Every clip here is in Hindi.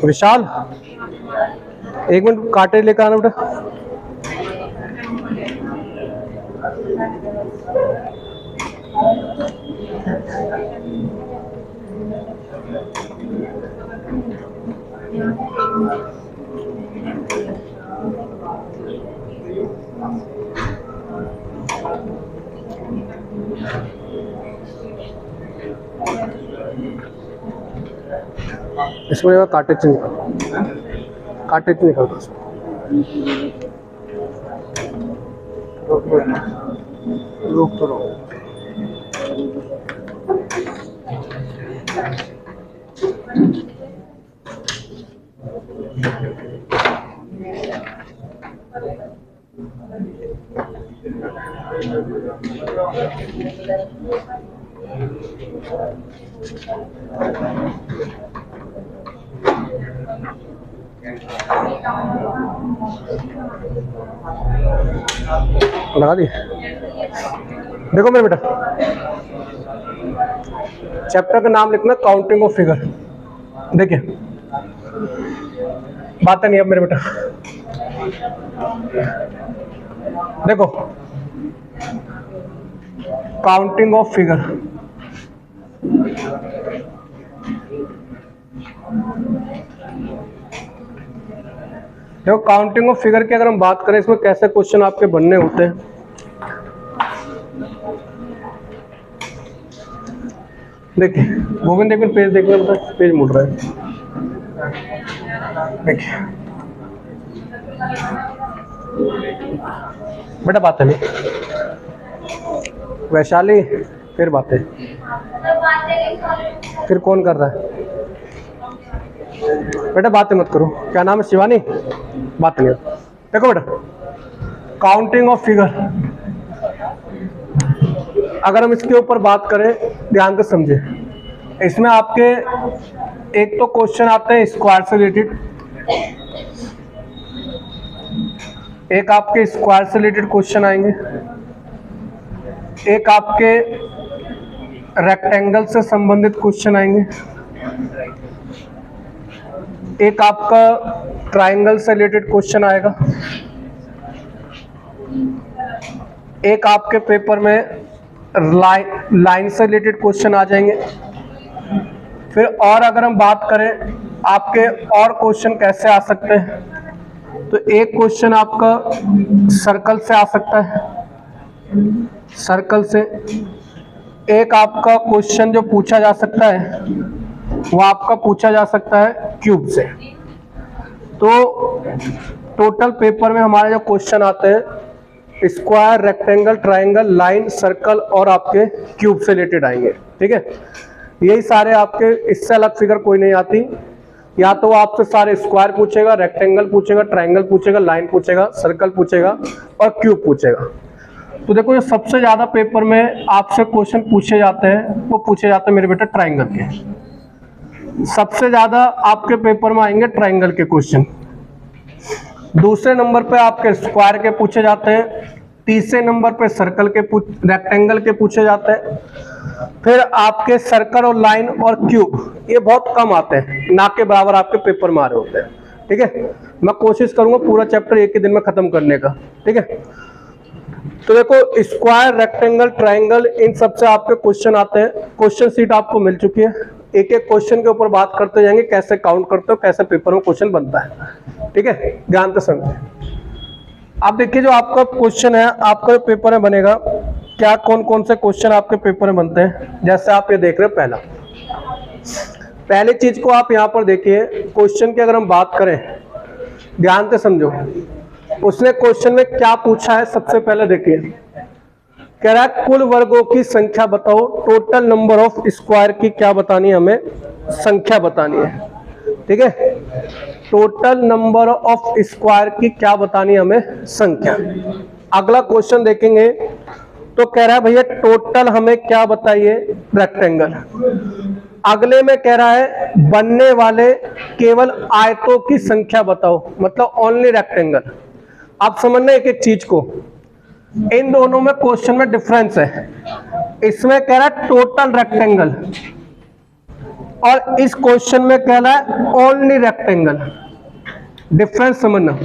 विशाल, एक मिनट कांटे लेकर आना बेटा। इसमें काटेज निकाल, काटेज निकाल। रोक तो रोक। लगा दी। देखो मेरे बेटा, चैप्टर का नाम लिखना काउंटिंग ऑफ फिगर। देखिए बात नहीं अब मेरे बेटा, देखो काउंटिंग ऑफ फिगर। देखो काउंटिंग ऑफ फिगर की अगर हम बात करें, इसमें कैसे क्वेश्चन आपके बनने होते हैं। देखिए गोविंद, एक मिनट पेज देखना बेटा, पेज मुड़ रहा है। देखिए बेटा बात है नहीं, वैशाली फिर बातें, फिर कौन कर रहा है बेटा? बातें मत करो। क्या नाम है? शिवानी। बात नहीं। देखो बेटा, काउंटिंग ऑफ फिगर अगर हम इसके ऊपर बात करें, ध्यान से समझे। इसमें आपके एक तो क्वेश्चन आते हैं स्क्वायर से रिलेटेड, एक आपके स्क्वायर से रिलेटेड क्वेश्चन आएंगे, एक आपके रेक्टेंगल से संबंधित क्वेश्चन आएंगे, एक आपका ट्राइंगल से रिलेटेड क्वेश्चन आएगा, एक आपके पेपर में लाइन से रिलेटेड क्वेश्चन आ जाएंगे। फिर और अगर हम बात करें आपके और क्वेश्चन कैसे आ सकते हैं, तो एक क्वेश्चन आपका सर्कल से आ सकता है, सर्कल से। एक आपका क्वेश्चन जो पूछा जा सकता है वो आपका पूछा जा सकता है क्यूब से। तो टोटल पेपर में हमारे जो क्वेश्चन आते हैं square, rectangle, triangle, line, circle और आपके क्यूब से रिलेटेड आएंगे। ठीक है, यही सारे आपके, इससे अलग फिगर कोई नहीं आती। या तो आपसे सारे स्क्वायर पूछेगा, रेक्टेंगल पूछेगा, ट्राइंगल पूछेगा, लाइन पूछेगा, सर्कल पूछेगा और क्यूब पूछेगा। तो देखो ये सबसे ज्यादा पेपर में आपसे क्वेश्चन पूछे जाते हैं, वो पूछे जाते हैं मेरे बेटा ट्राइंगल के। सबसे ज्यादा आपके पेपर में आएंगे ट्राइंगल के क्वेश्चन। दूसरे नंबर पे आपके स्क्वायर के पूछे जाते हैं, तीसरे नंबर पे सर्कल के, रेक्टेंगल के पूछे जाते हैं। फिर आपके सर्कल और लाइन और क्यूब ये बहुत कम आते हैं, ना के बराबर आपके पेपर में आ रहे होते हैं। ठीक है, मैं कोशिश करूंगा पूरा चैप्टर एक ही दिन में खत्म करने का। ठीक है, तो देखो स्क्वायर, रेक्टेंगल, ट्राइंगल, इन सब से आपके क्वेश्चन आते हैं। क्वेश्चन सीट आपको मिल चुकी है, एक एक क्वेश्चन के ऊपर बात करते जाएंगे, कैसे काउंट करते हो, कैसे पेपर में क्वेश्चन बनता है। ठीक है, ध्यान से समझे। आप देखिए जो आपका क्वेश्चन है आपका पेपर में बनेगा, क्या कौन कौन से क्वेश्चन आपके पेपर में बनते हैं। जैसे आप ये देख रहे हो, पहली चीज को आप यहाँ पर देखिए, क्वेश्चन की अगर हम बात करें, ध्यान से समझो। उसने क्वेश्चन में क्या पूछा है, सबसे पहले देखिए, कह रहा है कुल वर्गों की संख्या बताओ, टोटल नंबर ऑफ स्क्वायर की क्या बतानी है, हमें संख्या बतानी है। ठीक है, टोटल नंबर ऑफ स्क्वायर की क्या बतानी है, हमें संख्या। अगला क्वेश्चन देखेंगे तो कह रहा है भैया टोटल हमें क्या बताइए, रेक्टेंगल। अगले में कह रहा है बनने वाले केवल आयतों की संख्या बताओ, मतलब ओनली रेक्टेंगल। आप समझना एक एक चीज को, इन दोनों में क्वेश्चन में डिफरेंस है। इसमें कह रहा है टोटल रेक्टेंगल और इस क्वेश्चन में कह रहा है ओनली रेक्टेंगल। डिफरेंस समझना।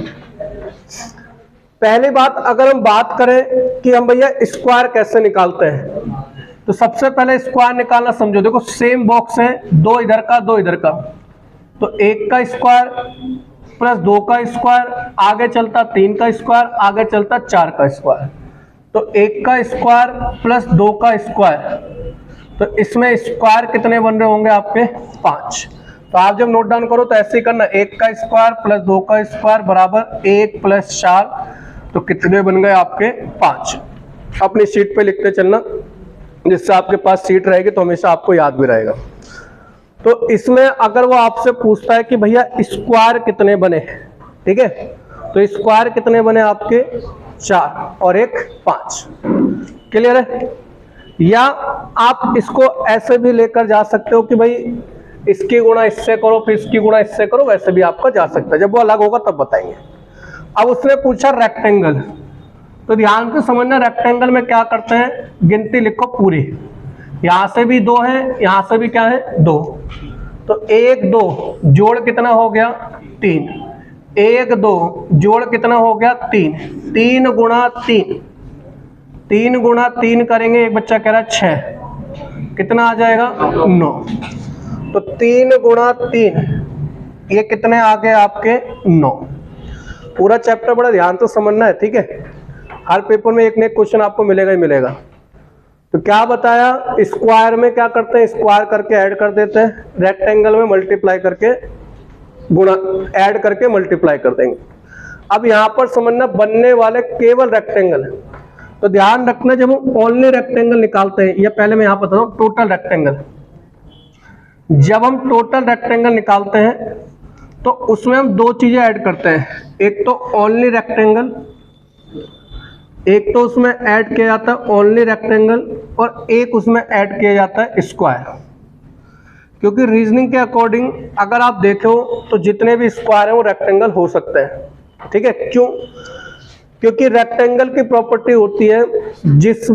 पहली बात, अगर हम बात करें कि हम भैया स्क्वायर कैसे निकालते हैं, तो सबसे पहले स्क्वायर निकालना समझो। देखो सेम बॉक्स है, दो इधर का दो इधर का, तो एक का स्क्वायर प्लस दो का स्क्वायर, आगे चलता तीन का स्क्वायर, आगे चलता चार का स्क्वायर, तो एक का स्क्वायर प्लस दो का स्क्वायर, तो इसमें स्क्वायर कितने बन रहे होंगे आपके? 5। तो आप जब नोट डाउन करो तो ऐसे ही करना, एक का स्क्वायर प्लस दो का स्क्वायर बराबर 1 प्लस 4, तो कितने बन गए आपके? 5। अपनी शीट पे लिखते चलना, जिससे आपके पास शीट रहेगी तो हमेशा आपको याद भी रहेगा। तो इसमें अगर वो आपसे पूछता है कि भैया स्क्वायर कितने बने, ठीक है, तो स्क्वायर कितने बने आपके? 4 और एक 5। क्लियर है? या आप इसको ऐसे भी लेकर जा सकते हो कि भाई इसकी गुणा इससे करो फिर इसकी गुणा इससे करो, वैसे भी आपका जा सकता है। जब वो अलग होगा तब बताएंगे। अब उसने पूछा रेक्टेंगल, तो ध्यान से समझना, रेक्टेंगल में क्या करते हैं, गिनती लिखो पूरी। यहां से भी 2 है, यहां से भी क्या है? 2, तो 1 2 जोड़ कितना हो गया? 3। 1 2 जोड़ कितना हो गया? 3। 3 गुणा 3, 3 गुणा 3 करेंगे, एक बच्चा कह रहा है 6, कितना आ जाएगा? 9। तो 3 गुणा 3 ये कितने आ गए आपके? 9। पूरा चैप्टर बड़ा ध्यान से समझना है, ठीक है। हर पेपर में एक न एक क्वेश्चन आपको मिलेगा ही मिलेगा। तो क्या बताया, स्क्वायर में क्या करते हैं? स्क्वायर करके ऐड कर देते हैं, रेक्टेंगल में मल्टीप्लाई करके गुणा, ऐड करके मल्टीप्लाई कर देंगे। अब यहां पर समझना बनने वाले केवल रेक्टेंगल है, तो ध्यान रखना जब हम ओनली रेक्टेंगल निकालते हैं, या पहले मैं यहां बता रहा हूं टोटल रेक्टेंगल, जब हम टोटल रेक्टेंगल निकालते हैं तो उसमें हम दो चीजें ऐड करते हैं, एक तो ओनली रेक्टेंगल, एक तो उसमें ऐड किया जाता है ओनली रेक्टेंगल, और एक उसमें ऐड किया जाता है स्क्वायर। क्योंकि रीजनिंग के अकॉर्डिंग अगर आप देखो तो जितने भी स्क्वायर हैं वो रेक्टेंगल हो सकते हैं, ठीक है। क्यों? क्योंकि रेक्टेंगल की प्रॉपर्टी होती है जिस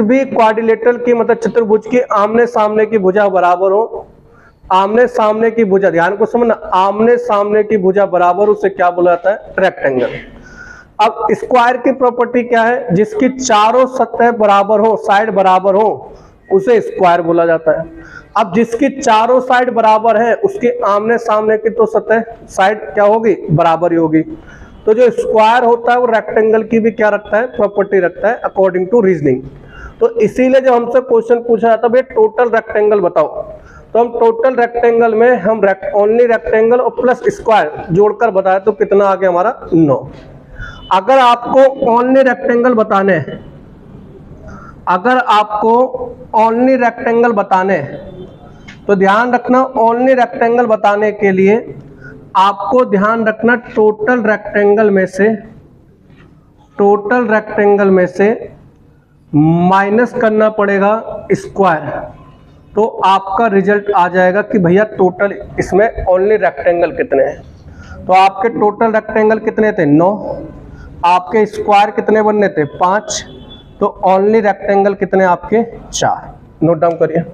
भी क्वाड्रिलेटरल की, मतलब चतुर्भुज की आमने सामने की भुजा बराबर हो, आमने सामने की भुजा, ध्यान को समझना, आमने सामने की भुजा बराबर, उसे क्या बोला जाता है? रेक्टेंगल। अब स्क्वायर की प्रॉपर्टी क्या है? जिसकी चारों सतह बराबर हो, साइड बराबर हो, उसे स्क्वायर बोला जाता है। अब जिसकी चारों साइड बराबर है उसके आमने सामने की तो सतह साइड क्या होगी? बराबर ही होगी। तो जो स्क्वायर होता है वो रेक्टेंगल की भी क्या रखता है? प्रॉपर्टी रखता है, अकॉर्डिंग टू रीजनिंग। तो इसीलिए जब हमसे क्वेश्चन पूछा जाता है भाई टोटल रेक्टेंगल बताओ, तो हम टोटल रेक्टेंगल में हम ओनली रेक्टेंगल और प्लस स्क्वायर जोड़कर बताए तो कितना आ गया हमारा? 9। अगर आपको ओनली रेक्टेंगल बताने हैं, अगर आपको ओनली रेक्टेंगल बताने हैं तो ध्यान रखना, ओनली रेक्टेंगल बताने के लिए आपको ध्यान रखना टोटल रेक्टेंगल में से माइनस करना पड़ेगा स्क्वायर, तो आपका रिजल्ट आ जाएगा कि भैया टोटल इसमें ओनली रेक्टेंगल कितने हैं। तो आपके टोटल रेक्टेंगल कितने थे? 9। आपके स्क्वायर कितने बनने थे? 5। तो ओनली रेक्टेंगल कितने आपके? 4। नोट डाउन करिए।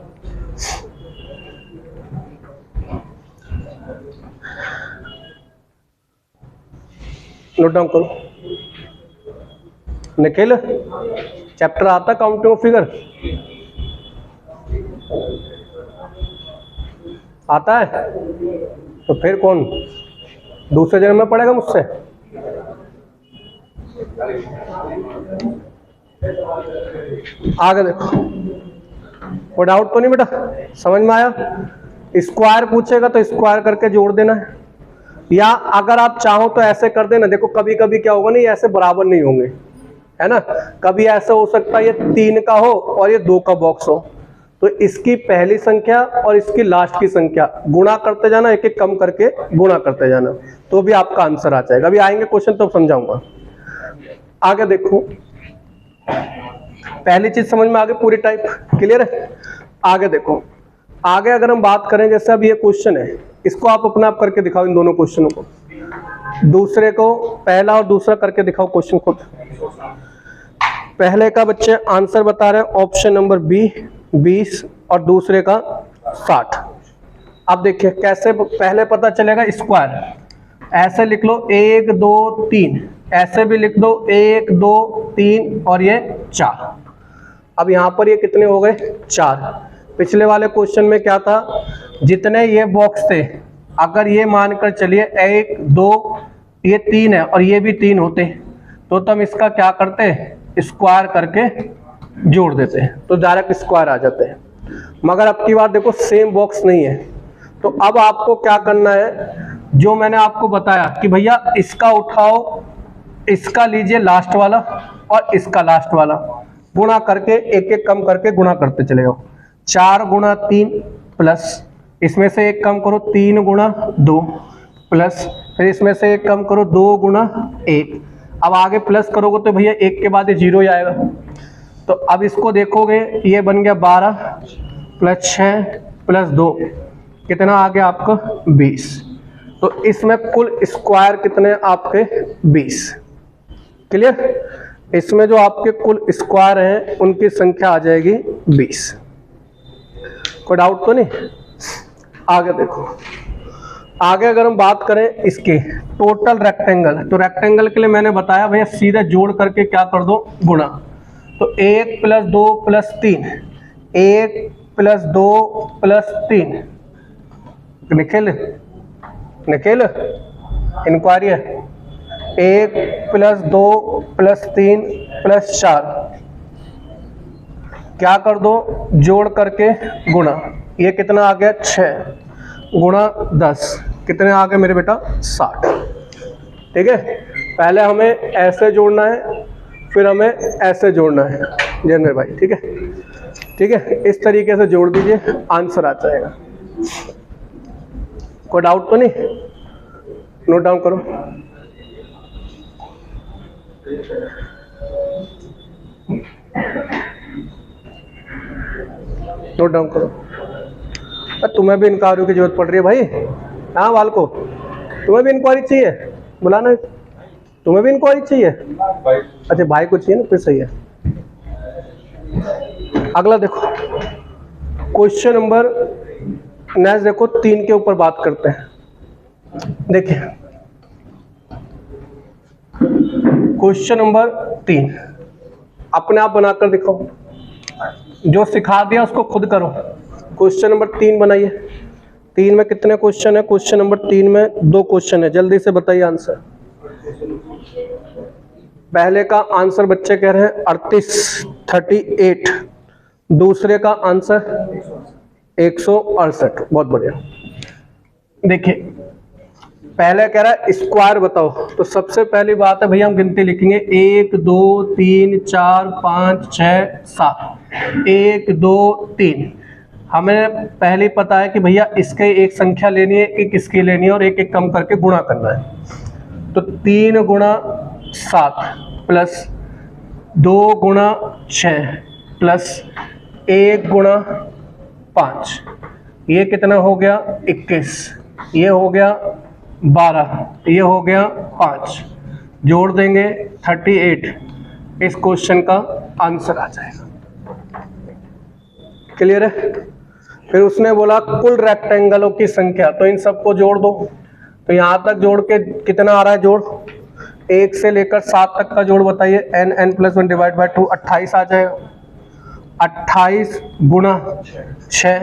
नोट डाउन करो। निखिल, चैप्टर आता काउंटिंग ऑफ फिगर? आता है? तो फिर कौन दूसरे जन्म में पढ़ेगा मुझसे? आगे देखो, कोई डाउट तो नहीं बेटा? समझ में आया? स्क्वायर पूछेगा तो स्क्वायर करके जोड़ देना है, या अगर आप चाहो तो ऐसे कर देना। देखो कभी कभी क्या होगा ना, ये ऐसे बराबर नहीं होंगे, है ना। कभी ऐसा हो सकता है ये 3 का हो और ये 2 का बॉक्स हो, तो इसकी पहली संख्या और इसकी लास्ट की संख्या गुणा करते जाना, एक एक कम करके गुणा करते जाना, तो भी आपका आंसर आ जाएगा। अभी आएंगे क्वेश्चन तो समझाऊंगा। आगे देखो, पहली चीज समझ में आ गई, पूरी टाइप क्लियर है। आगे देखो, आगे अगर हम बात करें, जैसे अब ये क्वेश्चन है, इसको आप अपने आप करके दिखाओ, इन दोनों क्वेश्चनों को, दूसरे को पहला और दूसरा करके दिखाओ क्वेश्चन खुद। पहले का बच्चे आंसर बता रहे हैं ऑप्शन नंबर बी 20 और दूसरे का 60। अब देखिए कैसे पहले पता चलेगा, स्क्वायर ऐसे लिख लो 1 2 3, ऐसे भी लिख दो 1 2 3 और ये 4। अब यहाँ पर ये कितने हो गए 4। पिछले वाले क्वेश्चन में क्या था, जितने ये बॉक्स थे अगर ये मानकर चलिए 1 2 ये 3 है और ये भी 3 होते तो तुम इसका क्या करते, स्क्वायर करके जोड़ देते हैं तो डायरेक्ट स्क्वायर आ जाते हैं। मगर अब की बात देखो सेम बॉक्स नहीं है, तो अब आपको क्या करना है, जो मैंने आपको बताया कि भैया इसका उठाओ, इसका लीजिए लास्ट वाला और इसका लास्ट वाला, गुणा करके एक एक कम करके गुणा करते चले जाओ। 4 गुणा 3 प्लस इसमें से एक कम करो 3 गुणा 2 प्लस फिर इसमें से एक कम करो 2 गुणा 1। अब आगे प्लस करोगे तो भैया एक के बाद ये 0 ही आएगा। तो अब इसको देखोगे ये बन गया 12 प्लस 6 प्लस 2 कितना आ गया आपका 20। तो इसमें कुल स्क्वायर कितने आपके 20। क्लियर। इसमें जो आपके कुल स्क्वायर हैं उनकी संख्या आ जाएगी 20। कोई डाउट तो नहीं। आगे देखो, आगे अगर हम बात करें इसके टोटल रेक्टेंगल, तो रेक्टेंगल के लिए मैंने बताया भैया सीधे जोड़ करके क्या कर दो गुणा। तो 1 plus 2 plus 3, 1 plus 2 plus 3, Nikhil Nikhil enquiry है, 1 प्लस 2 प्लस 3 प्लस 4 क्या कर दो जोड़ करके गुणा। ये कितना आ गया 6 गुणा 10 कितने आ गए मेरे बेटा 60। ठीक है, पहले हमें ऐसे जोड़ना है फिर हमें ऐसे जोड़ना है जैनर भाई। ठीक है, ठीक है, इस तरीके से जोड़ दीजिए आंसर आ जाएगा। कोई डाउट तो नहीं, नोट डाउन करो। नोट डाउन करो। तुम्हें भी इंक्वायरी की जरूरत पड़ रही है भाई। हाँ बालको, तुम्हें भी इंक्वायरी चाहिए, बुलाना, तुम्हें भी इंक्वायरी चाहिए। अच्छा भाई को चाहिए ना, फिर सही है। अगला देखो क्वेश्चन नंबर नेक्स्ट देखो 3 के ऊपर बात करते हैं। देखिए क्वेश्चन नंबर 3 अपने आप बनाकर दिखाओ, जो सिखा दिया उसको खुद करो। क्वेश्चन नंबर 3 बनाइए। 3 में कितने क्वेश्चन है, क्वेश्चन नंबर 3 में 2 क्वेश्चन है, जल्दी से बताइए आंसर। पहले का आंसर बच्चे कह रहे हैं 38, दूसरे का आंसर 168। बहुत बढ़िया। देखिए पहले कह रहा है स्क्वायर बताओ, तो सबसे पहली बात है भैया हम गिनती लिखेंगे 1 2 3 4 5 6 7। 1 2 3 हमें पहले पता है कि भैया इसके एक संख्या लेनी है, एक इसकी लेनी है और एक एक कम करके गुणा करना है। तो 3 गुणा 7 प्लस 2 गुणा 6 प्लस 1 गुणा 5, ये कितना हो गया 21, ये हो गया 12, ये हो गया 5, जोड़ देंगे 38। इस क्वेश्चन का आंसर आ जाएगा। क्लियर है। फिर उसने बोला कुल रेक्टेंगलों की संख्या, तो इन सबको जोड़ दो। तो यहाँ तक जोड़ के कितना आ रहा है जोड़, 1 से लेकर 7 तक का जोड़ बताइए। n + 1 डिवाइड बाई 2 28 आ जाएगा। 28 गुणा 6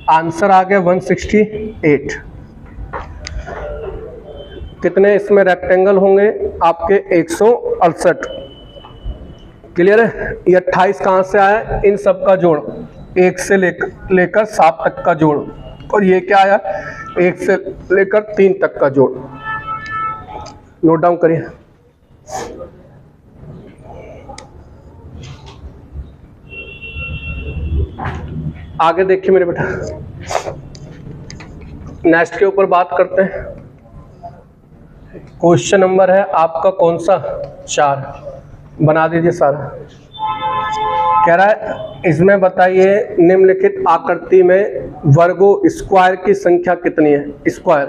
आंसर आ गया 168। कितने इसमें रेक्टेंगल होंगे आपके 168। क्लियर है। ये 28 कहाँ से आया, इन सब का जोड़, 1 से लेकर 7 तक का जोड़, और ये क्या आया 1 से लेकर 3 तक का जोड़। नोट डाउन करिए। आगे देखिए मेरे बेटा, नेक्स्ट के ऊपर बात करते हैं। क्वेश्चन नंबर है आपका कौन सा 4, बना दीजिए सारा। कह रहा है इसमें बताइए निम्नलिखित आकृति में वर्गों स्क्वायर की संख्या कितनी है, स्क्वायर।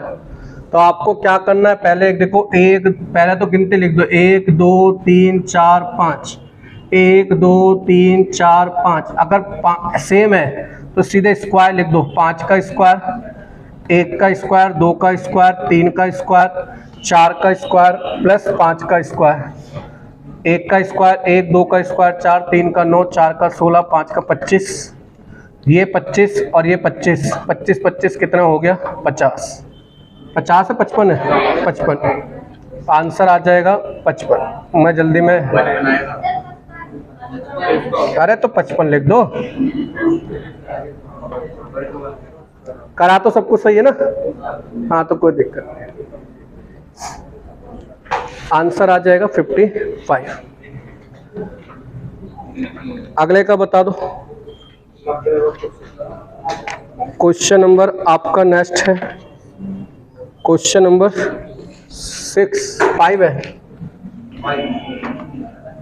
तो आपको क्या करना है, पहले देखो पहले तो गिनती लिख दो, 1 2 3 4 5, 1 2 3 4 5। अगर सेम है तो सीधे स्क्वायर लिख दो, 5 का स्क्वायर, 1 का स्क्वायर, 2 का स्क्वायर, 3 का स्क्वायर, 4 का स्क्वायर प्लस 5 का स्क्वायर। 1 का स्क्वायर, 1 2 का स्क्वायर 4, 3 का 9, 4 का 16, 5 का 25, ये 25 और ये 25, 25 25 कितना हो गया 50। 50 है 55 है 55, आंसर आ जाएगा 55। मैं जल्दी में, अरे तो 55 लिख दो, करा तो सब कुछ सही है ना, हाँ तो कोई दिक्कत नहीं, आंसर आ जाएगा 55। अगले का बता दो। क्वेश्चन नंबर आपका नेक्स्ट है, क्वेश्चन नंबर 5 है,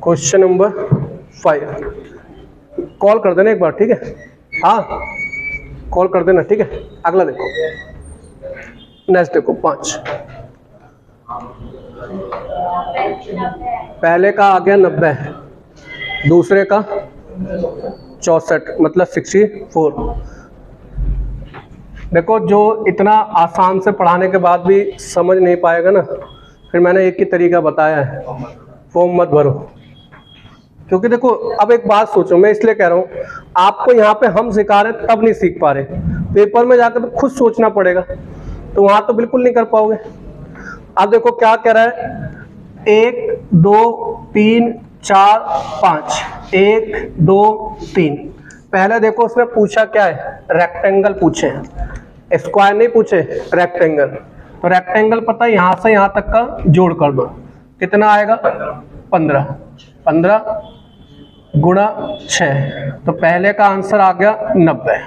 क्वेश्चन नंबर 5। कॉल कर देना एक बार, ठीक है, हाँ कॉल कर देना, ठीक है। अगला देखो, नेक्स्ट देखो 5। पहले का आ गया 90, दूसरे का 64 मतलब 64। देखो जो इतना आसान से पढ़ाने के बाद भी समझ नहीं पाएगा ना, फिर मैंने एक ही तरीका बताया है, फॉर्म मत भरो। क्योंकि देखो अब एक बात सोचो, मैं इसलिए कह रहा हूँ, आपको यहाँ पे हम सिखा रहे तब नहीं सीख पा रहे, पेपर में जाकर तो खुद सोचना पड़ेगा, तो वहां तो बिल्कुल नहीं कर पाओगे। अब देखो क्या कह रहा है, 1 2 3 4 5, 1 2 3। पहले देखो उसने पूछा क्या है, रेक्टेंगल पूछे हैं, स्क्वायर नहीं पूछे, रेक्टेंगल। तो रेक्टेंगल पता है, यहाँ से यहाँ तक का जोड़ कर दो, कितना आएगा 15, 15 गुणा 6, तो पहले का आंसर आ गया 90।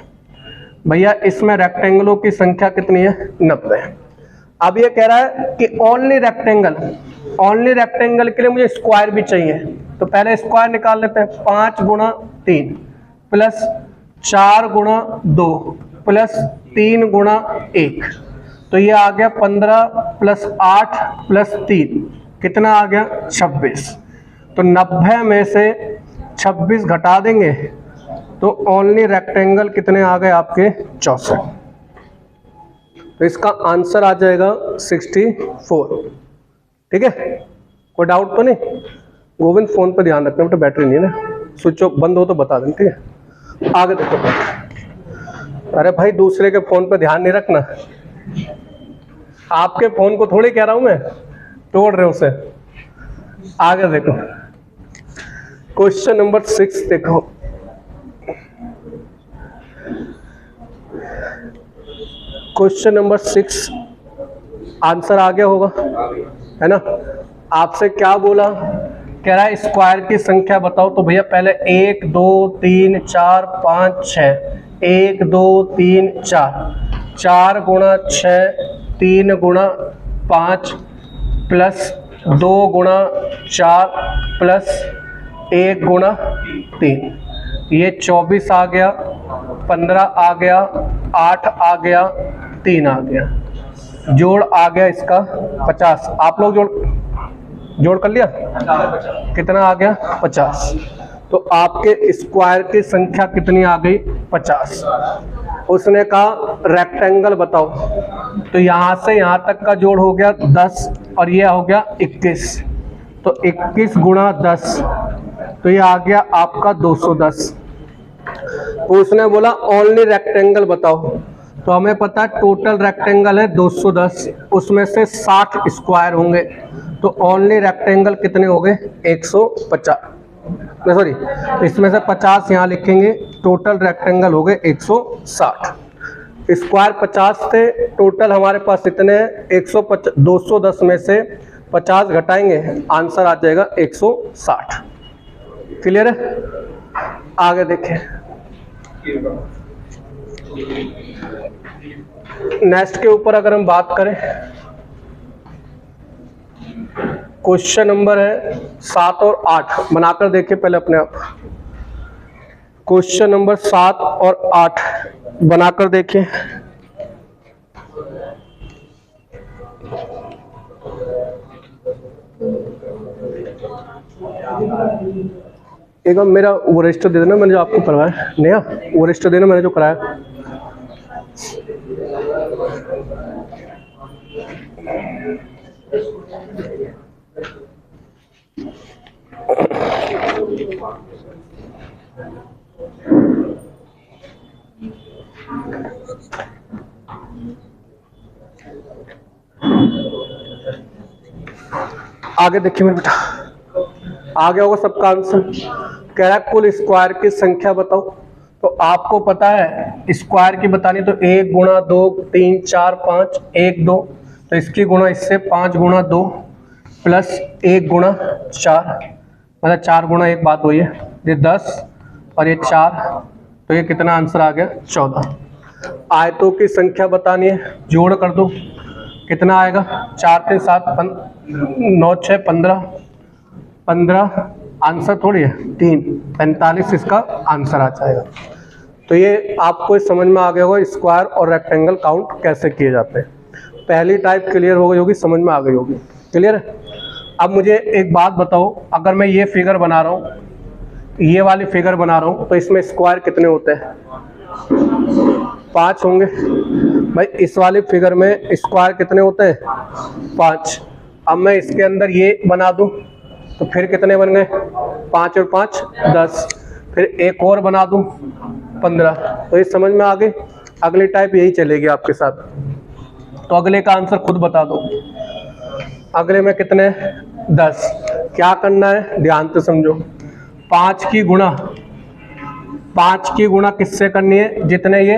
भैया इसमें रेक्टेंगलों की संख्या कितनी है 90। अब ये कह रहा है कि ओनली रेक्टेंगल, ओनली रेक्टेंगल के लिए मुझे स्क्वायर भी चाहिए, तो पहले स्क्वायर निकाल लेते हैं। 5 गुणा 3 प्लस 4 गुणा 2 प्लस 3 गुणा 1, तो ये आ गया 15 प्लस 8 प्लस 3, कितना आ गया 26। तो 90 में से 26 घटा देंगे तो ओनली रेक्टेंगल कितने आ गए आपके 64। तो इसका आंसर आ जाएगा 64, ठीक है। कोई डाउट तो नहीं? गोविंद फोन पे ध्यान रखना बेटा, बैटरी नहीं है ना, स्विच ऑफ बंद हो तो बता दें, ठीक है। आगे देखो, अरे भाई दूसरे के फोन पे ध्यान नहीं रखना, आपके फोन को थोड़ी कह रहा हूं मैं, तोड़ रहे उसे। आगे देखो क्वेश्चन नंबर 6 देखो, क्वेश्चन नंबर 6 आंसर आ गया होगा, है ना। आपसे क्या बोला, कह रहा है स्क्वायर की संख्या बताओ। तो भैया पहले 1 2 3 4 5 6, 1 2 3 4, 4 गुणा 6 3 गुणा 5 प्लस 2 गुणा 4 प्लस 1 गुणा 3, ये 24 आ गया, 15 आ गया, 8 आ गया, 3 आ गया, जोड़ आ गया इसका 50। आप लोग जोड़ कर लिया, कितना आ गया 50। तो आपके स्क्वायर की संख्या कितनी आ गई 50। उसने कहा रेक्टेंगल बताओ, तो यहाँ से यहाँ तक का जोड़ हो गया 10 और ये हो गया 21, तो 21 गुणा 10, तो ये आ गया आपका 210। तो उसने बोला ओनली रेक्टेंगल बताओ, तो हमें पता है टोटल रेक्टेंगल है 210, उसमें से 60 स्क्वायर होंगे, तो ओनली रेक्टेंगल कितने हो गए 150, सॉरी इसमें से 50 यहाँ लिखेंगे, टोटल रेक्टेंगल हो गए 160। स्क्वायर 50 थे, टोटल हमारे पास इतने 150, 210 में से 50 घटाएंगे, आंसर आ जाएगा 160। क्लियर है? आगे देखें, नेक्स्ट के ऊपर अगर हम बात करें, क्वेश्चन नंबर है 7 और 8, बनाकर देखिए पहले अपने आप। क्वेश्चन नंबर 7 और 8 बनाकर देखिए। एक बार मेरा वो रजिस्टर दे देना, मैंने जो आपको करवाया नया वो रजिस्टर देना, मैंने जो कराया। आगे देखिए मेरे बेटा, आ गया होगा सबका आंसर। कह रहा है कुल स्क्वायर की संख्या बताओ। तो आपको पता है स्क्वायर की बतानी, तो 1 गुणा 2 3 4 5 1 2, तो इसकी गुणा इससे 5 गुणा 2 प्लस 1 गुणा 4, मतलब 4 गुणा 1 बात हुई है, ये 10 और ये 4, तो ये कितना आंसर आ गया 14। आयतों की संख्या बतानी है, जोड़ कर दो, कितना आएगा 4 3 7 9 6 15 आंसर थोड़ी है 3 45 इसका आंसर आ जाएगा। तो ये आपको समझ में आ गया होगा स्क्वायर और रेक्टेंगल काउंट कैसे किए जाते हैं। पहली टाइप क्लियर हो गई होगी, समझ में आ गई होगी। क्लियर है। अब मुझे एक बात बताओ, अगर मैं ये फिगर बना रहा हूँ, ये वाली फिगर बना रहा हूँ, तो इसमें स्क्वायर कितने होते हैं? 5 होंगे। भाई इस वाली फिगर में स्क्वायर कितने होते हैं? 5। अब मैं इसके अंदर ये बना दूं तो फिर कितने बन गए? 5 और 5 10, फिर एक और बना दूं 15। तो ये समझ में आ गई। अगली टाइप यही चलेगी आपके साथ। तो अगले का आंसर खुद बता दो। अगले में कितने? 10। क्या करना है ध्यान से समझो। 5 की गुणा किससे करनी है? जितने ये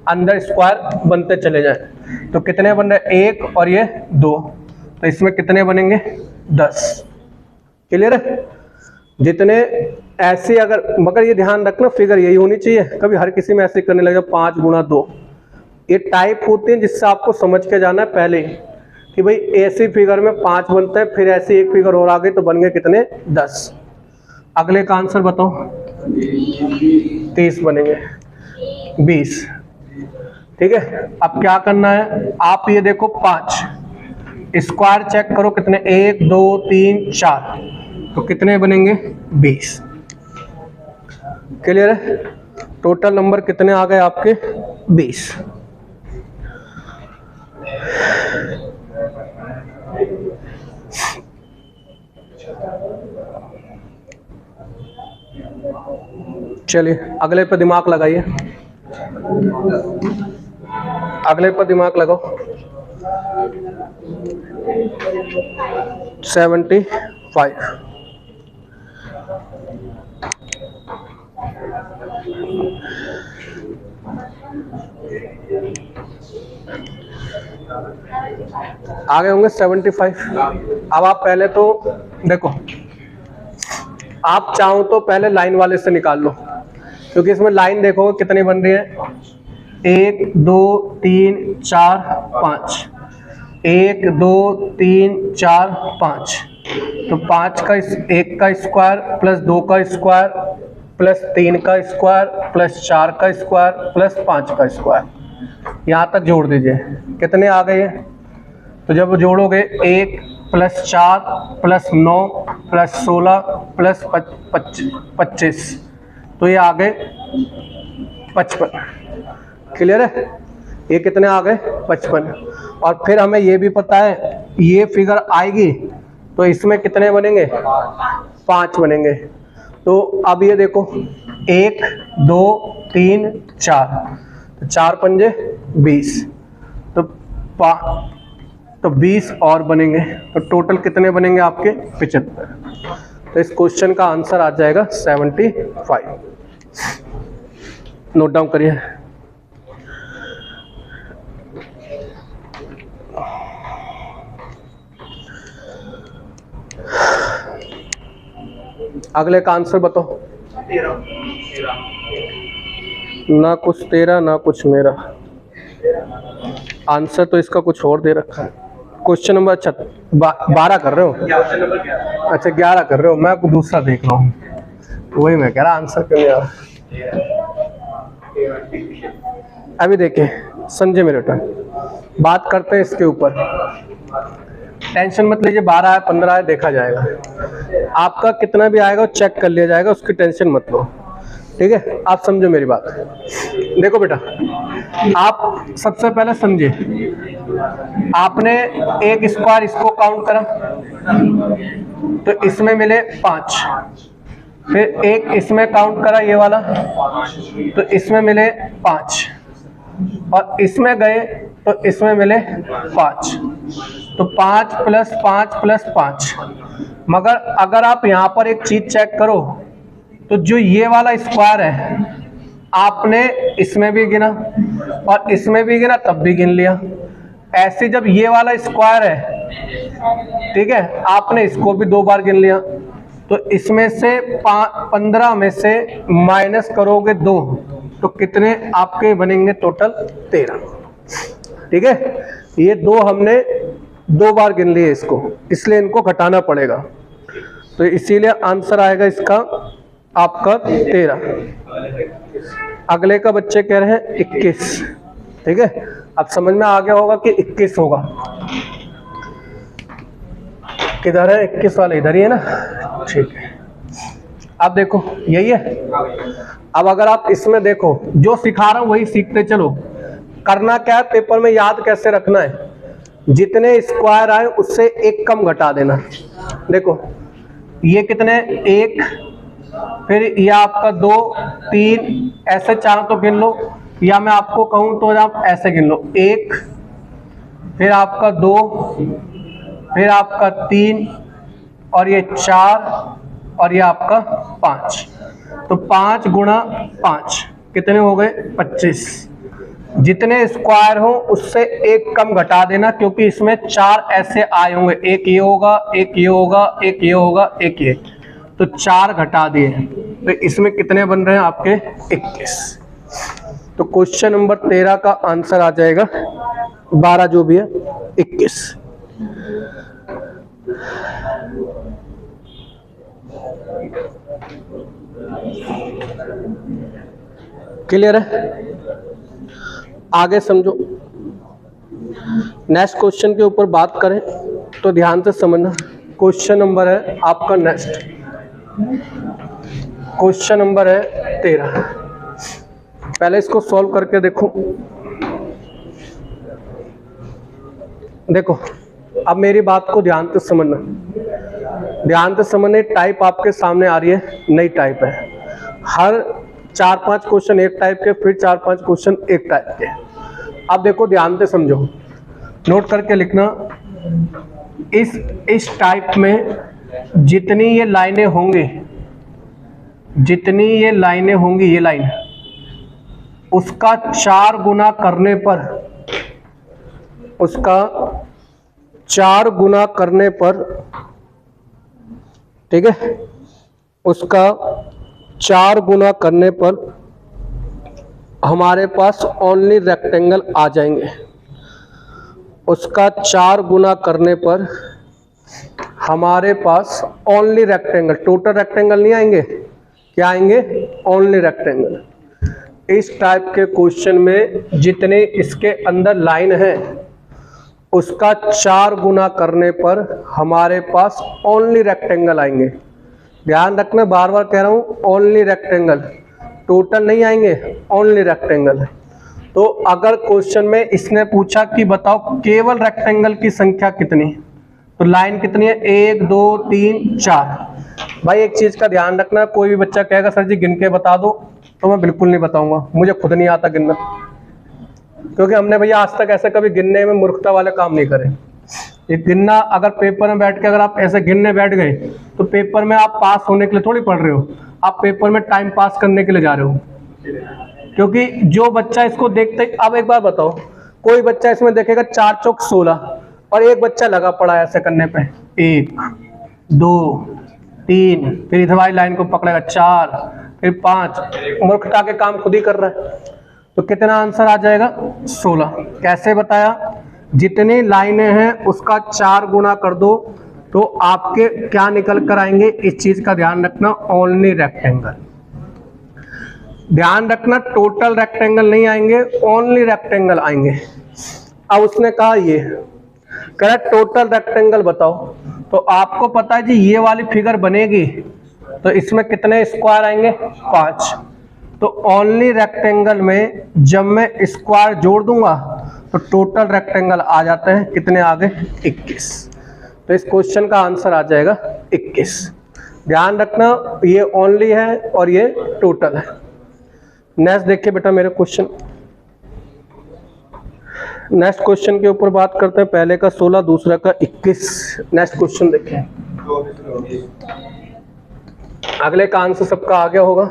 अंदर स्क्वायर बनते चले जाए। तो कितने बन रहे? 1 और ये 2, तो इसमें कितने बनेंगे? 10। क्लियर है। जितने ऐसे अगर, मगर ये ध्यान रखना फिगर यही होनी चाहिए, कभी हर किसी में ऐसे करने लगे 5 गुणा 2। ये टाइप होते हैं जिससे आपको समझ के जाना है पहले कि भाई ऐसी फिगर में 5 बनता है, फिर ऐसी एक फिगर और आ गई तो बन गए कितने? 10। अगले का आंसर बताओ। 30 बनेंगे। 20। ठीक है। अब क्या करना है, आप ये देखो 5 स्क्वायर चेक करो कितने? 1 2 3 4, तो कितने बनेंगे? 20। क्लियर है। टोटल नंबर कितने आ गए आपके? 20। चलिए अगले पर दिमाग लगाइए, अगले पर दिमाग लगाओ। 75। आ गए होंगे 75। अब आप पहले तो देखो, आप चाहो तो पहले लाइन वाले से निकाल लो, क्योंकि इसमें लाइन देखो कितनी बन रही है? 1 2 3 4 5, 1 2 3 4 5, तो 5 का 1 का स्क्वायर प्लस 2 का स्क्वायर प्लस 3 का स्क्वायर प्लस 4 का स्क्वायर प्लस 5 का स्क्वायर, यहाँ तक जोड़ दीजिए। कितने आ गए? तो जब जोड़ोगे 1 प्लस 4 प्लस 9 प्लस 16 प्लस 25, तो ये आ गए 55। क्लियर है। ये कितने आ गए? 55। और फिर हमें ये भी पता है ये फिगर आएगी तो इसमें कितने बनेंगे? 5 बनेंगे। तो अब ये देखो 1 2 3 4, तो 4 पंजे 20, तो 20 और बनेंगे, तो टोटल कितने बनेंगे आपके? 75। तो इस क्वेश्चन का आंसर आ जाएगा 75। नोट डाउन करिए। अगले का आंसर बताओ। ना कुछ तेरा ना कुछ मेरा, आंसर तो इसका कुछ और दे रखा है। क्वेश्चन नंबर 12 कर रहे हो? अच्छा 11 कर रहे हो, मैं दूसरा देख रहा हूँ, वही मैं कह रहा आंसर क्यों नहीं आ रहा। अभी देखिए समझे मेरे टर्न, बात करते हैं इसके ऊपर। टेंशन मत लीजिए, 12 है 15 है देखा जाएगा, आपका कितना भी आएगा वो चेक कर लिया जाएगा, उसकी टेंशन मत लो, ठीक है। आप समझो मेरी बात। देखो बेटा, आप सबसे पहले समझिए, आपने एक स्क्वायर इसको काउंट करा तो इसमें मिले 5, फिर एक इसमें काउंट करा ये वाला तो इसमें मिले 5, और इसमें गए तो इसमें मिले 5, तो 5 + 5 + 5। मगर अगर आप यहां पर एक चीज चेक करो तो जो ये वाला स्क्वायर है आपने इसमें भी गिना और इसमें भी गिना तब भी गिन लिया। ऐसे जब ये वाला स्क्वायर है, ठीक है, आपने इसको भी 2 बार गिन लिया, तो इसमें से 15 में से माइनस करोगे 2 तो कितने आपके बनेंगे? टोटल 13, ठीक है। ये 2 हमने 2 बार गिन लिए इसको, इसलिए इनको घटाना पड़ेगा, तो इसीलिए आंसर आएगा इसका आपका 13। अगले का बच्चे कह रहे हैं 21, ठीक है। अब समझ में आ गया होगा कि 21 होगा, किधर है 21 वाला? इधर ही है ना, ठीक है। अब देखो यही है। अब अगर आप इसमें देखो, जो सिखा रहा हूं वही सीखते चलो। करना क्या है, पेपर में याद कैसे रखना है, जितने स्क्वायर आए उससे एक कम घटा देना। देखो ये कितने, 1, फिर ये आपका 2, 3, ऐसे चाहो तो गिन लो, या मैं आपको कहूं तो आप ऐसे गिन लो, 1, फिर आपका 2, फिर आपका 3, और ये 4, और ये आपका 5। तो 5 × 5 कितने हो गए? 25। जितने स्क्वायर हो उससे एक कम घटा देना, क्योंकि इसमें 4 ऐसे आए होंगे, एक ये होगा, एक ये होगा, एक ये होगा, एक ये, तो 4 घटा दिए, तो इसमें कितने बन रहे हैं आपके? 21। तो क्वेश्चन नंबर 13 का आंसर आ जाएगा 12 जो भी है 21। क्लियर है? आगे समझो। नेक्स्ट क्वेश्चन के ऊपर बात करें तो ध्यान से समझना। क्वेश्चन नंबर है आपका नेक्स्ट, क्वेश्चन नंबर है 13। पहले इसको सॉल्व करके देखो। देखो अब मेरी बात को ध्यान से समझना, ध्यान से समझने। टाइप आपके सामने आ रही है, नई टाइप है। हर 4-5 क्वेश्चन एक टाइप के, फिर 4-5 क्वेश्चन एक टाइप के। अब देखो ध्यान से समझो, नोट करके लिखना। इस टाइप में जितनी ये लाइनें होंगी, जितनी ये लाइनें होंगी, ये लाइन उसका 4 गुना करने पर, उसका 4 गुना करने पर, ठीक है, उसका 4 गुना करने पर हमारे पास ओनली रेक्टेंगल आ जाएंगे। उसका 4 गुना करने पर हमारे पास ओनली रेक्टेंगल, टोटल रेक्टेंगल नहीं आएंगे, क्या आएंगे? Only rectangle. इस टाइप के क्वेश्चन में जितने इसके अंदर लाइन है उसका 4 गुना करने पर हमारे पास ओनली रेक्टेंगल आएंगे। ध्यान रखना, बार बार कह रहा हूं, ओनली रेक्टेंगल, टोटल नहीं आएंगे, ओनली रेक्टेंगल। तो अगर क्वेश्चन में इसने पूछा कि बताओ केवल रेक्टेंगल की संख्या कितनी, तो लाइन कितनी है? 1, 2, 3, 4। भाई एक चीज का ध्यान रखना, कोई भी बच्चा कहेगा सर जी गिन के बता दो, तो मैं बिल्कुल नहीं बताऊंगा, मुझे खुद नहीं आता गिनना, क्योंकि हमने भैया आज तक ऐसे कभी गिनने में मूर्खता वाले काम नहीं करे। ये गिनना, अगर पेपर में बैठ के अगर आप ऐसे गिनने बैठ गए तो पेपर में आप पास होने के लिए थोड़ी पढ़ रहे हो, आप पेपर में टाइम पास करने के लिए जा रहे हो। क्योंकि जो बच्चा इसको देखते, अब एक बार बताओ, कोई बच्चा इसमें देखेगा 4 चौक 16 और एक बच्चा लगा पड़ा है ऐसे करने पे, 1, 2, 3, फिर इधर वाली लाइन को पकड़ेगा 4, फिर 5, मूर्खता के काम खुद ही कर रहा है। तो कितना आंसर आ जाएगा? 16। कैसे बताया? जितनी लाइनें हैं उसका 4 गुना कर दो तो आपके क्या निकल कर आएंगे, इस चीज का ध्यान रखना, ओनली रेक्टेंगल। ध्यान रखना टोटल रेक्टेंगल नहीं आएंगे, ओनली रेक्टेंगल आएंगे। अब उसने कहा ये कह रहा टोटल रेक्टेंगल बताओ, तो आपको पता है जी ये वाली फिगर बनेगी तो इसमें कितने स्क्वायर आएंगे? 5। तो ओनली रेक्टेंगल में जब मैं स्क्वायर जोड़ दूंगा तो टोटल रेक्टेंगल आ जाते हैं, कितने आ गए? 21। तो इस क्वेश्चन का आंसर आ जाएगा 21। ध्यान रखना ये ओनली है और ये टोटल है। नेक्स्ट देखिए बेटा मेरे क्वेश्चन, नेक्स्ट क्वेश्चन के ऊपर बात करते हैं। पहले का 16, दूसरा का 21। नेक्स्ट क्वेश्चन देखिए, अगले का आंसर सबका आ गया होगा।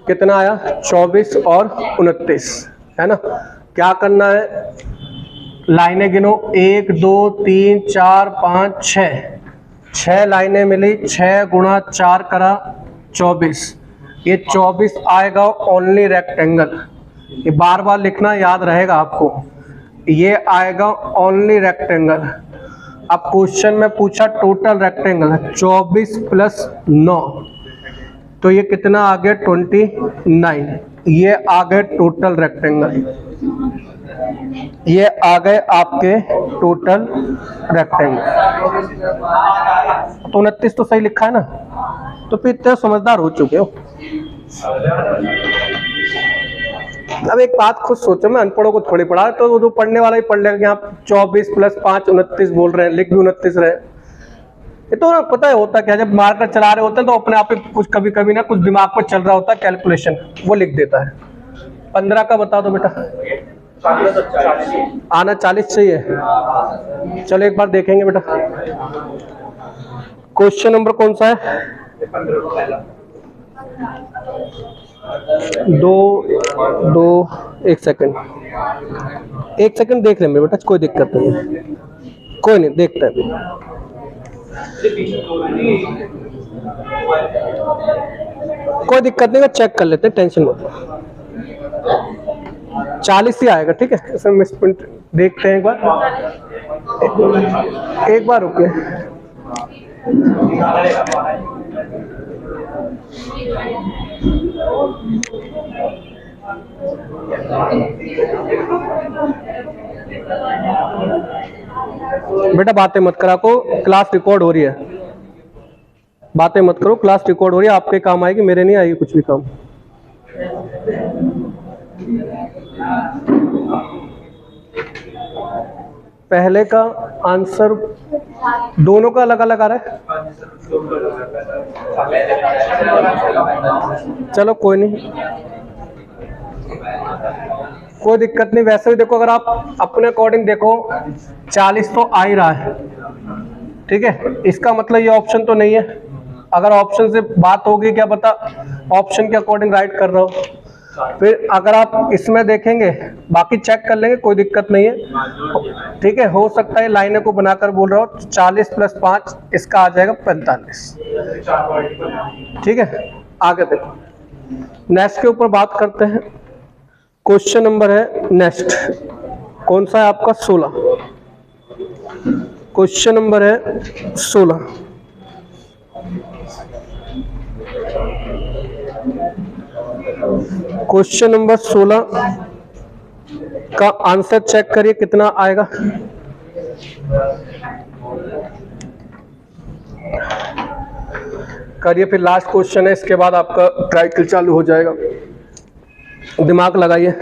कितना आया? 24 और 29, है ना। क्या करना है? लाइनें गिनो, 1 2 3 4 5 6, 6 लाइनें मिली, 6 गुणा 4 करा 24। ये 24 आएगा ओनली रेक्टेंगल, ये बार बार लिखना याद रहेगा आपको। ये आएगा ओनली रेक्टेंगल। अब क्वेश्चन में पूछा टोटल रेक्टेंगल, 24 प्लस 9, तो ये कितना आ गया? 29। ये आ गए टोटल रेक्टेंगल, ये आ गए आपके टोटल रेक्टेंगल। तो 29 तो सही लिखा है ना, तो फिर इतने समझदार हो चुके हो। अब एक बात खुद सोचो, मैं अनपढ़ों को थोड़ी पढ़ा, तो वो जो पढ़ने वाला ही पढ़ लेगा कि यहाँ 24 प्लस 5 29 बोल रहे हैं, लिख भी 29 रहे। ये तो ना पता है होता क्या, जब मार्कर चला रहे होते हैं तो अपने आप ही कुछ कभी कभी ना कुछ दिमाग पर चल रहा होता है कैलकुलेशन, वो लिख देता है। 15 का बता दो बेटा। आना 40 चाहिए। चलो एक बार देखेंगे बेटा, क्वेश्चन नंबर कौन सा है? 2 1 सेकंड, 1 सेकंड देख लेंगे बेटा, कोई दिक्कत नहीं है, कोई नहीं, देखते हैं। कोई दिक्कत नहीं, चेक कर लेते हैं, टेंशन मत लो। 40 ही आएगा, ठीक है। इसमें मिस प्रिंट देखते हैं एक बार रुकिए। बेटा बातें मत करा को, क्लास रिकॉर्ड हो रही है, बातें मत करो, क्लास रिकॉर्ड हो रही है, आपके काम आएगी, मेरे नहीं आएगी कुछ भी काम। पहले का आंसर दोनों का अलग अलग आ रहा है। चलो कोई नहीं, कोई दिक्कत नहीं। वैसे भी देखो, अगर आप अपने अकॉर्डिंग देखो 40 तो आ ही रहा है, ठीक है। इसका मतलब ये ऑप्शन तो नहीं है। अगर ऑप्शन से बात होगी, क्या पता ऑप्शन के अकॉर्डिंग राइट कर रहा हो। फिर अगर आप इसमें देखेंगे, बाकी चेक कर लेंगे, कोई दिक्कत नहीं है, ठीक है। हो सकता है लाइनें को बनाकर बोल रहा हो। 40 प्लस 5 इसका आ जाएगा 45, ठीक है। आगे देखो, नेक्स्ट के ऊपर बात करते हैं। क्वेश्चन नंबर है नेक्स्ट, कौन सा है आपका? 16। क्वेश्चन नंबर है 16। क्वेश्चन नंबर 16 का आंसर चेक करिए कितना आएगा। करिए, फिर लास्ट क्वेश्चन है, इसके बाद आपका ट्राइकल चालू हो जाएगा। दिमाग लगाइए।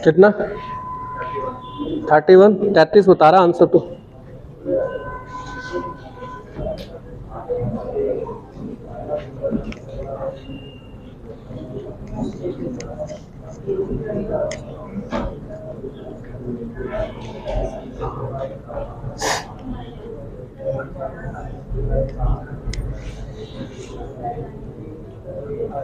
कितना? 31, 33 बता रहा आंसर तो। क्या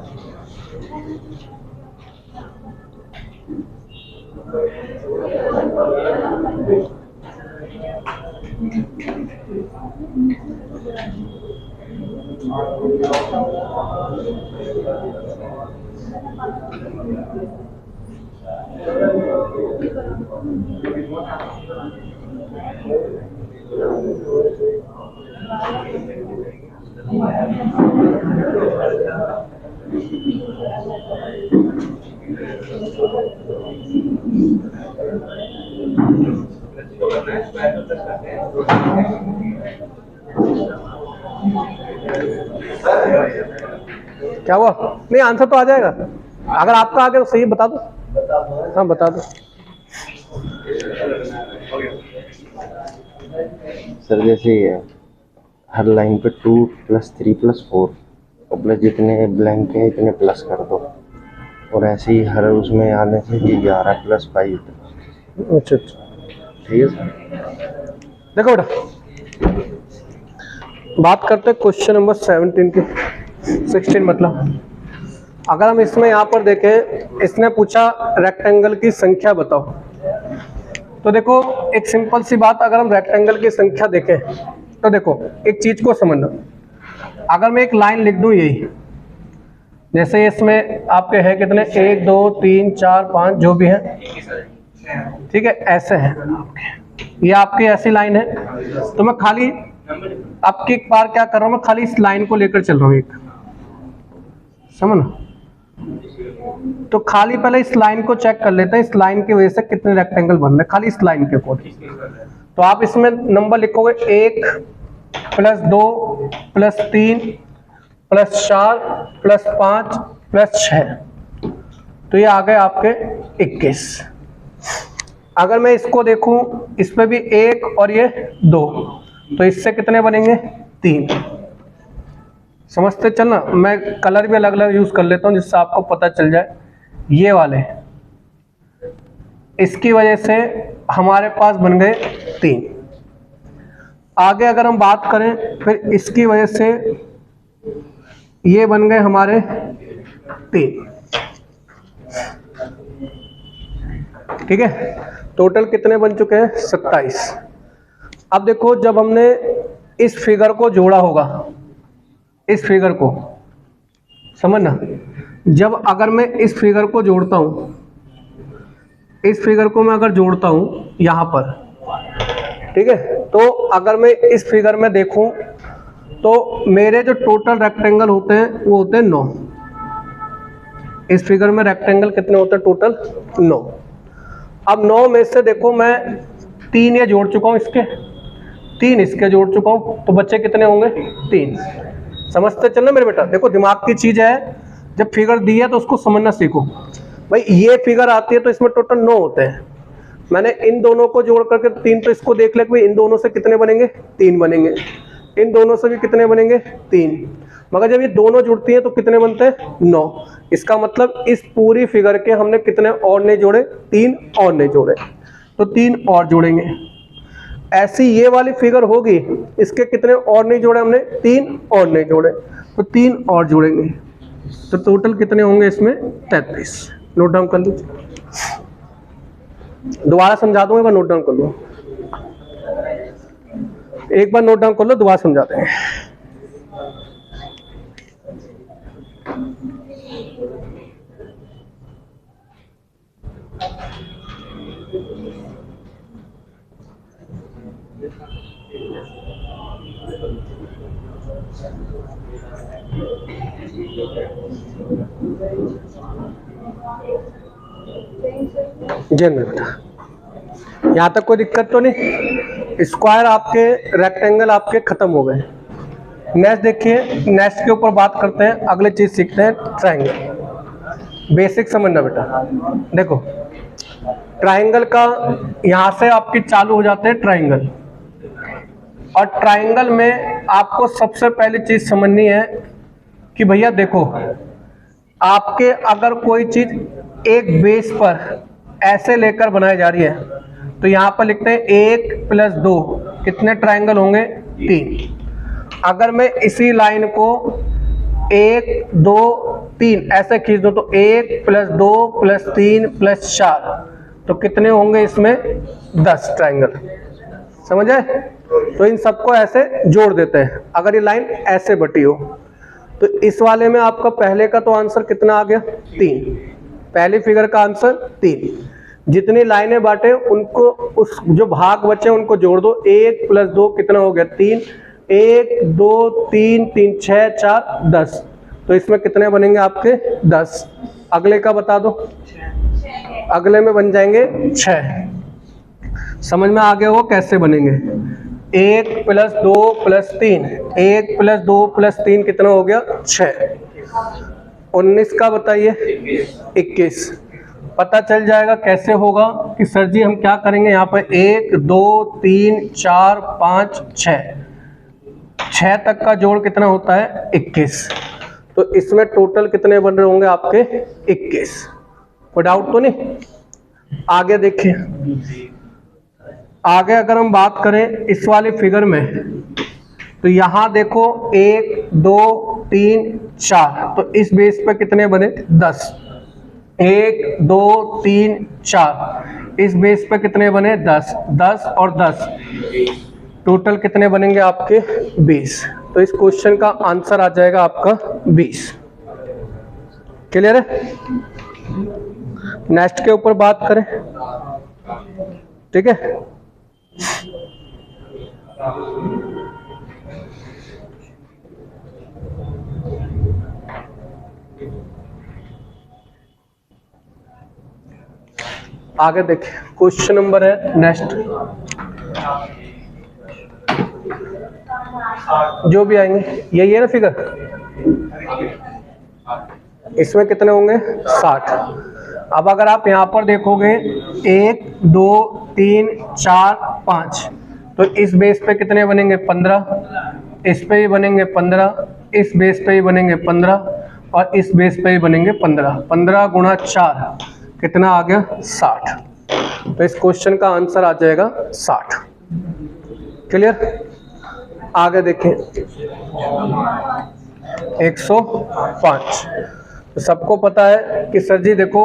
हुआ? नहीं, आंसर तो आ जाएगा। अगर आपका आ गया तो सही बता दो। हाँ बता दो। सर जैसे हर लाइन पे 2 + 3 + 4 और प्लस जितने ब्लैंक है इतने प्लस कर दो, और ऐसे ही हर उसमें आने से ये 11 + 5। अच्छा, ठीक है सर। देखो बेटा, बात करते हैं क्वेश्चन नंबर 17 की। 16 मतलब, अगर हम इसमें यहाँ पर देखें, इसने पूछा रेक्टेंगल की संख्या बताओ। तो देखो एक सिंपल सी बात, अगर हम रेक्टेंगल की संख्या देखें तो देखो एक चीज को समझना। अगर मैं एक लाइन लिख दूं यही, जैसे इसमें आपके है कितने, 1 2 3 4 5 जो भी है, ठीक है, ऐसे है, ये आपकी ऐसी लाइन है। तो मैं खाली आपकी एक बार क्या कर रहा हूं, मैं खाली इस लाइन को लेकर चल रहा हूं, एक समझना। तो खाली पहले इस लाइन को चेक कर लेते हैं, इस लाइन की वजह से कितने रेक्टेंगल बन रहे हैं, खाली इस लाइन के अकॉर्डिंग। तो आप इसमें नंबर लिखोगे 1 + 2 + 3 + 4 + 5 + 6, तो ये आ गए आपके 21। अगर मैं इसको देखूं, इसमें भी 1 और ये 2, तो इससे कितने बनेंगे, 3। समझते चलना, मैं कलर भी अलग अलग यूज कर लेता हूं जिससे आपको पता चल जाए। ये वाले इसकी वजह से हमारे पास बन गए 3। आगे अगर हम बात करें, फिर इसकी वजह से ये बन गए हमारे 3। ठीक है, टोटल कितने बन चुके हैं, 27। अब देखो, जब हमने इस फिगर को जोड़ा होगा, इस फिगर को समझना, जब अगर मैं इस फिगर को जोड़ता हूं, इस फिगर को मैं अगर जोड़ता हूं यहां पर, ठीक है, तो अगर मैं इस फिगर में देखूं तो मेरे जो टोटल रेक्टेंगल होते हैं वो होते हैं 9। इस फिगर में रेक्टेंगल कितने होते हैं, टोटल 9। अब 9 में से देखो मैं 3 ये जोड़ चुका हूं, इसके 3 इसके जोड़ चुका हूं, तो बच्चे कितने होंगे, 3। समझते चलना मेरे बेटा। देखो दिमाग की चीज है, जब फिगर दी है तो उसको समझना सीखो। भाई ये फिगर आती है तो इसमें टोटल 9 होते हैं, मैंने इन दोनों को जोड़ करके 3, तो इसको देख ले कि इन दोनों से कितने बनेंगे, 3 बनेंगे, इन दोनों से भी कितने बनेंगे, 3। मगर जब ये दोनों जुड़ती हैं तो कितने बनते हैं, 9। इसका मतलब इस पूरी फिगर के हमने कितने और नहीं जोड़े, 3 और नहीं जोड़े, तो 3 और जोड़ेंगे। ऐसी ये वाली फिगर होगी, इसके कितने और नहीं जोड़े हमने, 3 और नहीं जोड़े, तो 3 और जोड़ेंगे, तो टोटल कितने होंगे इसमें, 33। नोट डाउन कर लीजिए, दोबारा समझा दूंगा, एक बार नोट डाउन कर लो, एक बार नोट डाउन कर लो, दोबारा समझा देंगे। जी बेटा, यहाँ तक कोई दिक्कत तो नहीं। स्क्वायर आपके, रेक्टेंगल आपके खत्म हो गए। नेक्स्ट देखिए, नेक्स्ट के ऊपर बात करते हैं, अगली चीज सीखते हैं, ट्रायंगल। बेसिक समझना बेटा। देखो ट्रायंगल का यहाँ से आपकी चालू हो जाते हैं ट्रायंगल, और ट्रायंगल में आपको सबसे पहली चीज समझनी है कि भैया देखो, आपके अगर कोई चीज एक बेस पर ऐसे लेकर बनाई जा रही है, तो यहाँ पर लिखते हैं 1 + 2, कितने ट्रायंगल होंगे, 3। अगर मैं इसी लाइन को 1 2 3 ऐसे खींच दो तो 1 + 2 + 3 + 4, तो कितने होंगे इसमें 10 ट्राइंगल। समझ आए? तो इन सबको ऐसे जोड़ देते हैं अगर ये लाइन ऐसे बटी हो। तो इस वाले में आपका पहले का तो आंसर कितना आ गया 3, पहली फिगर का आंसर 3। जितनी लाइनें बांटे उनको उस जो भाग बचे उनको जोड़ दो, 1 + 2 कितना हो गया 3, 1 2 3 3 6 4 10, तो इसमें कितने बनेंगे आपके 10। अगले का बता दो, अगले में बन जाएंगे 6। समझ में आ गया वो कैसे बनेंगे। 1 + 2 + 3, 1 + 2 + 3 कितना हो गया 6। 19 का बताइए 21। पता चल जाएगा कैसे होगा कि सर जी हम क्या करेंगे, यहाँ पर 1 2 3 4 5 6 तक का जोड़ कितना होता है 21। तो इसमें टोटल कितने बन रहे होंगे आपके 21। कोई डाउट तो नहीं? आगे देखिए, आगे अगर हम बात करें इस वाली फिगर में, तो यहां देखो 1 2 3 4, तो इस बेस पे कितने बने 10। 1 2 3 4, इस बेस पे कितने बने 10, 10 और 10, टोटल कितने बनेंगे आपके 20। तो इस क्वेश्चन का आंसर आ जाएगा आपका 20। क्लियर है? नेक्स्ट के ऊपर बात करें, ठीक है। आगे देखिए, क्वेश्चन नंबर है नेक्स्ट, जो भी आएंगे यही है ना फिगर, इसमें कितने होंगे 60। अब अगर आप यहाँ पर देखोगे 1 2 3 4 5, तो इस बेस पे कितने बनेंगे 15, इस पे ही बनेंगे 15, इस बेस पे ही बनेंगे 15 और इस बेस पे ही बनेंगे 15। 15 × 4 कितना आ गया 60। तो इस क्वेश्चन का आंसर आ जाएगा 60। क्लियर? आगे देखें 105। तो सबको पता है कि सर जी देखो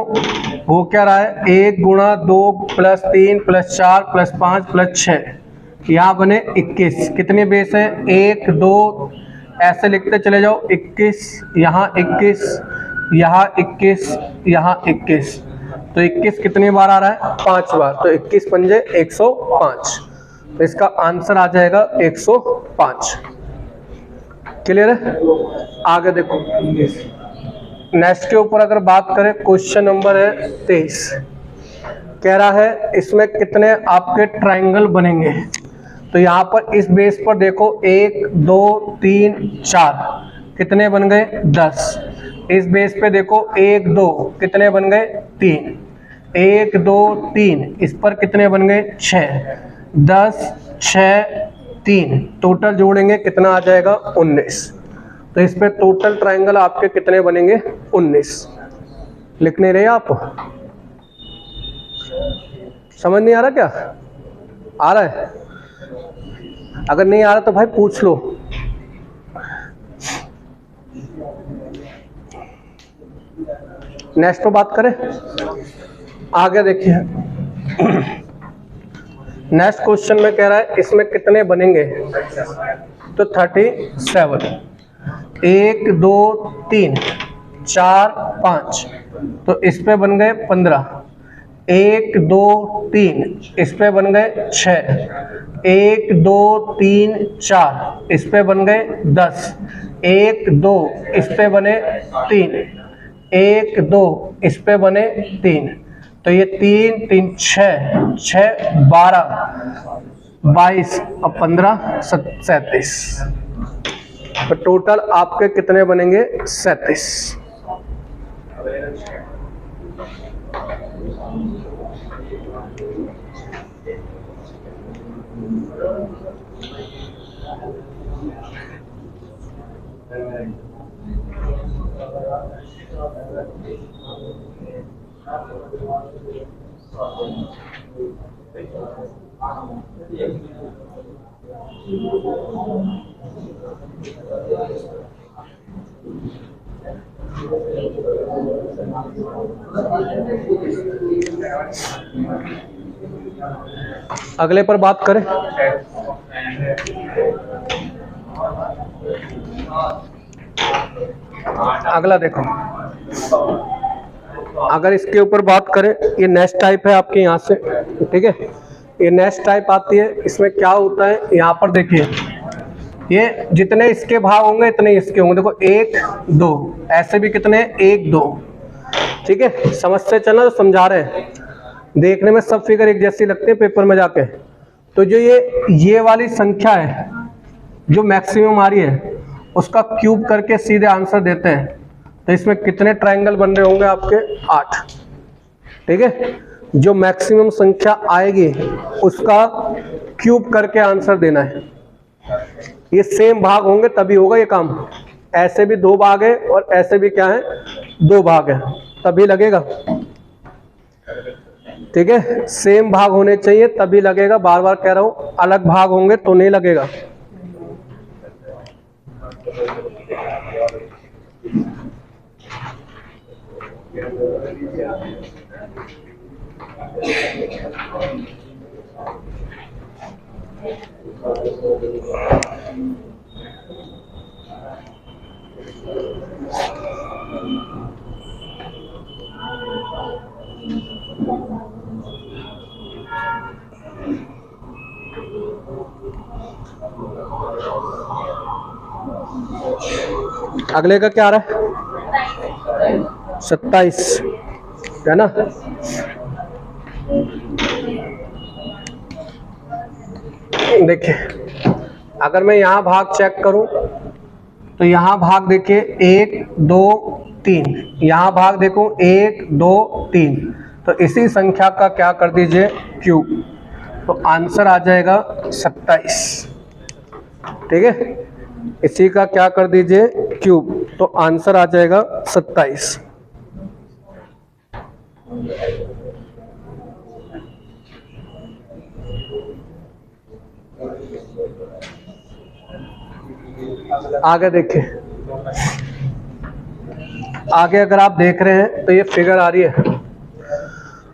हो क्या रहा है, 1 × 2 + 3 + 4 + 5 + 6, यहाँ बने 21। कितने बेस है 1 2, ऐसे लिखते चले जाओ 21, यहाँ 21, यहाँ 21, यहाँ 21, तो 21 कितनी बार आ रहा है 5 बार, तो 21 पंजे 105। तो इसका आंसर आ जाएगा 105। क्लियर है? आगे देखो नेक्स्ट के ऊपर अगर बात करें, क्वेश्चन नंबर है 23। कह रहा है इसमें कितने आपके ट्राइंगल बनेंगे। तो यहाँ पर इस बेस पर देखो 1 2 3 4, कितने बन गए 10। इस बेस पे देखो 1 2, कितने बन गए 3, 1 2 3, इस पर कितने बन गए 6, 10 6 3, टोटल जोड़ेंगे कितना आ जाएगा 19। तो इस पे टोटल ट्राइंगल आपके कितने बनेंगे 19। लिख नहीं रहे आप? समझ नहीं आ रहा क्या? आ रहा है? अगर नहीं आ रहा तो भाई पूछ लो। नेक्स्ट पे बात करें, आगे देखिए नेक्स्ट क्वेश्चन में कह रहा है इसमें कितने बनेंगे, तो 37। 1 2 3 4 5, तो इस पे बन गए 15, 1 2 3, इस पे बन गए 6, 1 2 3 4, इस पे बन गए 10, 1 2, इस पे बने 3, 1 2, इस पे बने 3, तो ये 3 3 6 6 12 22 और 15 37, तो टोटल आपके कितने बनेंगे 37। अगले पर बात करें। अगला देखो, अगर इसके ऊपर बात करें, ये नेक्स्ट टाइप है आपके यहाँ से, ठीक है। ये नेक्स्ट टाइप आती है, इसमें क्या होता है, यहाँ पर देखिए, ये जितने इसके भाग होंगे इतने इसके होंगे। देखो 1 2, ऐसे भी कितने 1 2, ठीक है। समझते चलना, तो समझा रहे हैं। देखने में सब फिगर एक जैसी लगती है पेपर में जाके। तो जो ये वाली संख्या है जो मैक्सिमम आ रही है, उसका क्यूब करके सीधे आंसर देते हैं। तो इसमें कितने ट्रायंगल बन रहे होंगे आपके 8, ठीक है। जो मैक्सिमम संख्या आएगी उसका क्यूब करके आंसर देना है। ये सेम भाग होंगे तभी होगा ये काम। ऐसे भी 2 भाग है और ऐसे भी क्या है 2 भाग है, तभी लगेगा, ठीक है। सेम भाग होने चाहिए तभी लगेगा, बार बार कह रहा हूं, अलग भाग होंगे तो नहीं लगेगा। अगले का क्या आ रहा है 27, है ना। देखिए, अगर मैं यहाँ भाग चेक करूं तो यहाँ भाग देखिए 1 2 3, यहाँ भाग देखो 1 2 3। तो इसी संख्या का क्या कर दीजिए क्यूब, तो आंसर आ जाएगा 27, ठीक है। इसी का क्या कर दीजिए क्यूब, तो आंसर आ जाएगा 27। आगे देखिए, आगे अगर आप देख रहे हैं तो ये फिगर आ रही है।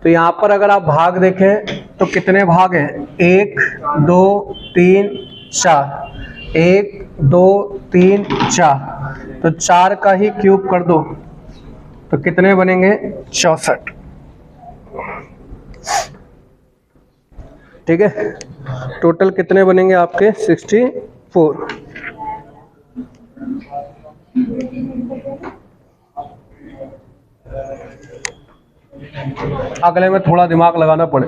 तो यहाँ पर अगर आप भाग देखें तो कितने भाग हैं, 1 2 3 4, 1 2 3 4। तो 4 का ही क्यूब कर दो तो कितने बनेंगे 64, ठीक है। टोटल कितने बनेंगे आपके 64। अगले में थोड़ा दिमाग लगाना पड़े।